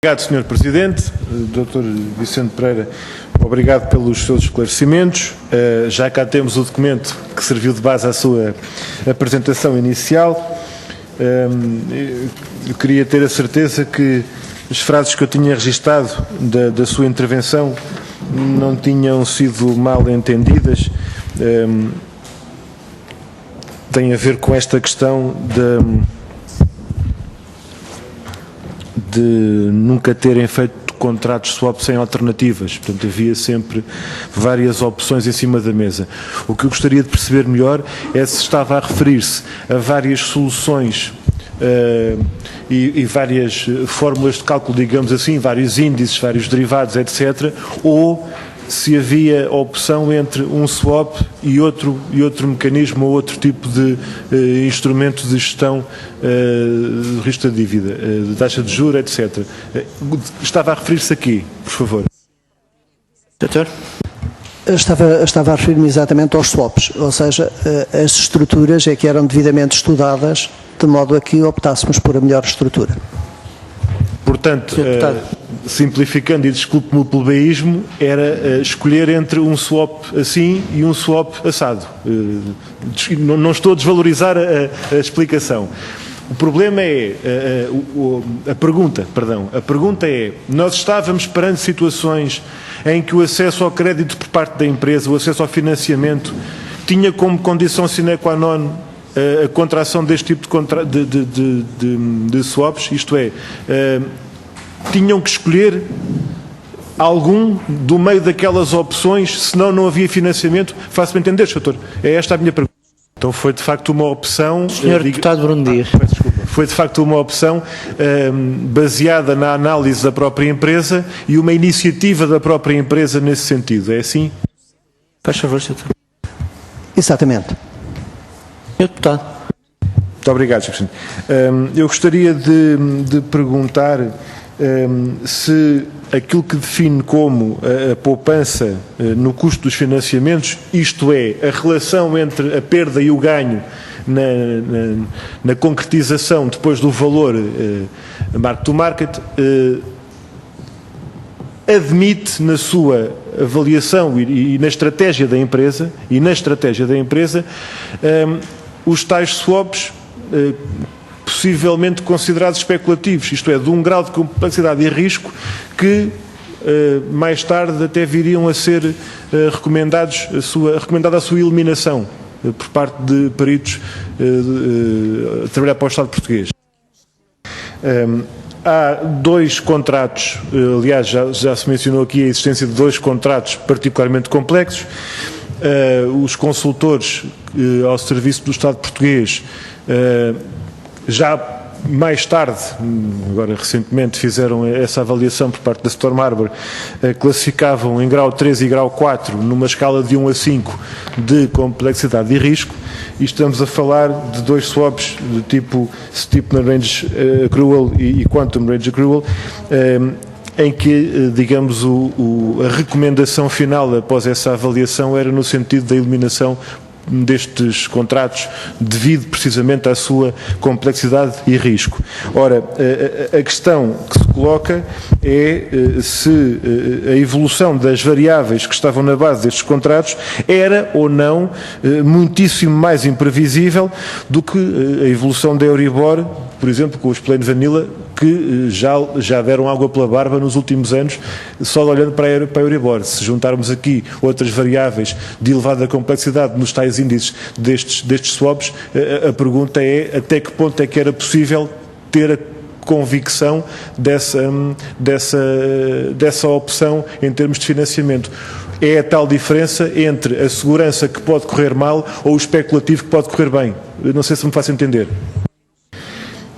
Obrigado, Sr. Presidente. Dr. Vicente Pereira, obrigado pelos seus esclarecimentos. Já cá temos o documento que serviu de base à sua apresentação inicial. Eu queria ter a certeza que as frases que eu tinha registado da sua intervenção não tinham sido mal entendidas. Tem a ver com esta questão de nunca terem feito contratos swap sem alternativas. Portanto, havia sempre várias opções em cima da mesa. O que eu gostaria de perceber melhor é se estava a referir-se a várias soluções e várias fórmulas de cálculo, digamos assim, vários índices, vários derivados, etc., ou se havia opção entre um swap e outro mecanismo ou outro tipo de instrumento de gestão de risco da dívida, de taxa de juros, etc. Estava a referir-se aqui, por favor. Doutor? Estava a referir-me exatamente aos swaps, ou seja, as estruturas é que eram devidamente estudadas, de modo a que optássemos por a melhor estrutura. Portanto, simplificando e desculpe-me o plebeísmo, era escolher entre um swap assim e um swap assado. Não estou a desvalorizar a explicação. O problema é, a pergunta é, nós estávamos perante situações em que o acesso ao crédito por parte da empresa, o acesso ao financiamento, tinha como condição sine qua non a contração deste tipo de swaps, isto é, tinham que escolher algum do meio daquelas opções, senão não havia financiamento. Faço-me entender, doutor? É esta a minha pergunta. Então foi de facto uma opção... Senhor Deputado Bruno Dias. Foi de facto uma opção baseada na análise da própria empresa e uma iniciativa da própria empresa nesse sentido. É assim? Faz favor, doutor. Exatamente. Senhor Deputado. Muito obrigado, Sr. Presidente. Eu gostaria de perguntar se aquilo que define como a poupança no custo dos financiamentos, isto é, a relação entre a perda e o ganho na concretização depois do valor mark to market, admite na sua avaliação e na estratégia da empresa, os tais swaps possivelmente considerados especulativos, isto é, de um grau de complexidade e risco que mais tarde até viriam a ser recomendada a sua eliminação por parte de peritos a trabalhar para o Estado português. Há dois contratos, aliás, já se mencionou aqui a existência de dois contratos particularmente complexos. Os consultores ao serviço do Estado português já mais tarde, agora recentemente, fizeram essa avaliação por parte da Storm Harbor, classificavam em grau 3 e grau 4, numa escala de 1 a 5 de complexidade e risco, e estamos a falar de dois swaps de tipo Steepen Range Accrual e Quantum Range Accrual, em que, digamos, a recomendação final após essa avaliação era no sentido da eliminação destes contratos devido precisamente à sua complexidade e risco. Ora, a questão que se coloca é se a evolução das variáveis que estavam na base destes contratos era ou não muitíssimo mais imprevisível do que a evolução da Euribor, por exemplo, com os Plain Vanilla, que já deram água pela barba nos últimos anos, só olhando para a Euribor. Se juntarmos aqui outras variáveis de elevada complexidade nos tais índices destes swaps, a pergunta é até que ponto é que era possível ter a convicção dessa opção em termos de financiamento. É a tal diferença entre a segurança que pode correr mal ou o especulativo que pode correr bem. Eu não sei se me faço entender.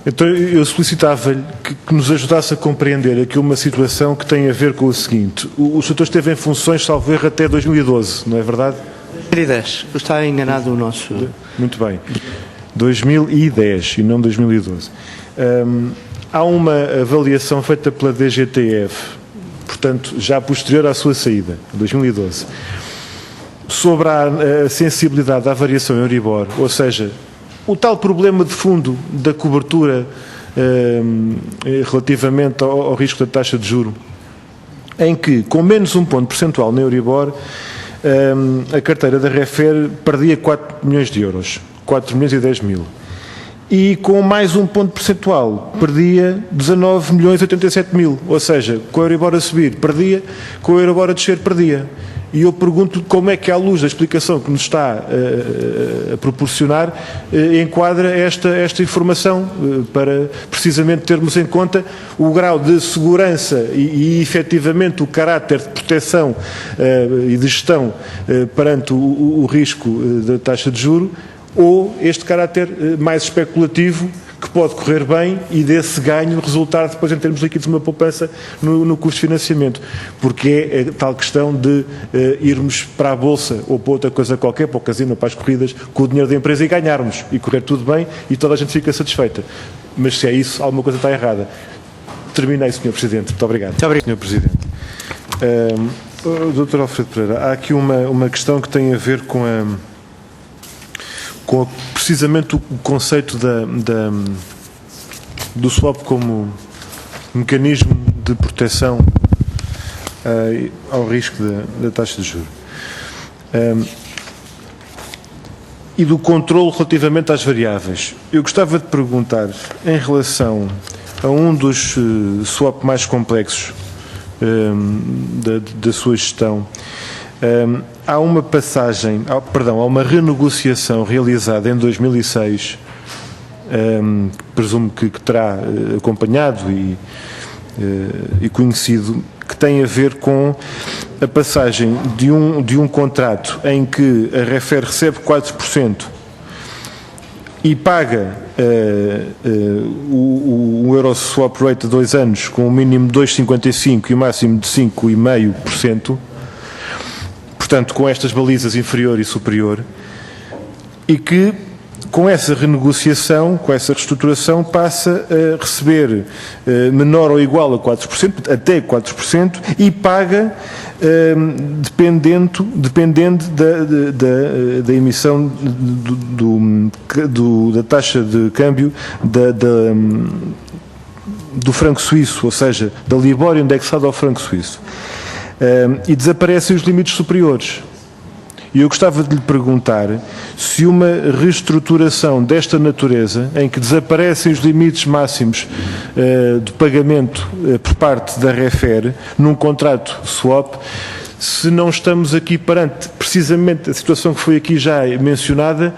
Então eu solicitava-lhe que nos ajudasse a compreender aqui uma situação que tem a ver com o seguinte. O Sr. esteve em funções, salvo erro, até 2012, não é verdade? 2010. Está enganado o nosso... Muito bem. 2010 e não 2012. Há uma avaliação feita pela DGTF, portanto, já posterior à sua saída, 2012, sobre a sensibilidade à variação Euribor, ou seja, o tal problema de fundo da cobertura relativamente ao risco da taxa de juro, em que, com menos um ponto percentual na Euribor, a carteira da Refer perdia 4 milhões de euros, 4 milhões e 10 mil. E com mais um ponto percentual perdia 19 milhões e 87 mil. Ou seja, com a Euribor a subir perdia, com a Euribor a descer perdia. E eu pergunto como é que, à luz da explicação que nos está a proporcionar, enquadra esta informação, para precisamente termos em conta o grau de segurança e efetivamente o caráter de proteção e de gestão perante o risco da taxa de juro, ou este caráter mais especulativo que pode correr bem e desse ganho resultar depois em termos líquidos uma poupança no custo de financiamento, porque é a tal questão de irmos para a Bolsa ou para outra coisa qualquer, para o casino ou para as corridas, com o dinheiro da empresa e ganharmos, e correr tudo bem e toda a gente fica satisfeita. Mas se é isso, alguma coisa está errada. Terminei, Sr. Presidente. Muito obrigado. Muito obrigado. Sr. Presidente. Dr. Alfredo Pereira, há aqui uma questão que tem a ver com precisamente o conceito do swap como mecanismo de proteção ao risco da taxa de juros e do controle relativamente às variáveis. Eu gostava de perguntar, em relação a um dos swap mais complexos da sua gestão, há uma passagem, há uma renegociação realizada em 2006, presumo que terá acompanhado e conhecido, que tem a ver com a passagem de um contrato em que a Refer recebe 4% e paga o Euro Swap Rate de 2 anos com o mínimo de 2,55% e o máximo de 5,5%, portanto, com estas balizas inferior e superior, e que, com essa renegociação, com essa reestruturação, passa a receber menor ou igual a 4%, até 4%, e paga dependendo da emissão da taxa de câmbio do franco suíço, ou seja, da Libor indexada ao franco suíço. E desaparecem os limites superiores. E eu gostava de lhe perguntar se uma reestruturação desta natureza, em que desaparecem os limites máximos de pagamento por parte da Refer, num contrato swap, se não estamos aqui perante precisamente a situação que foi aqui já mencionada,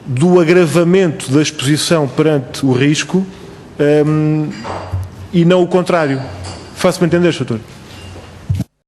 do agravamento da exposição perante o risco, e não o contrário. Faço-me entender, Sr. Doutor?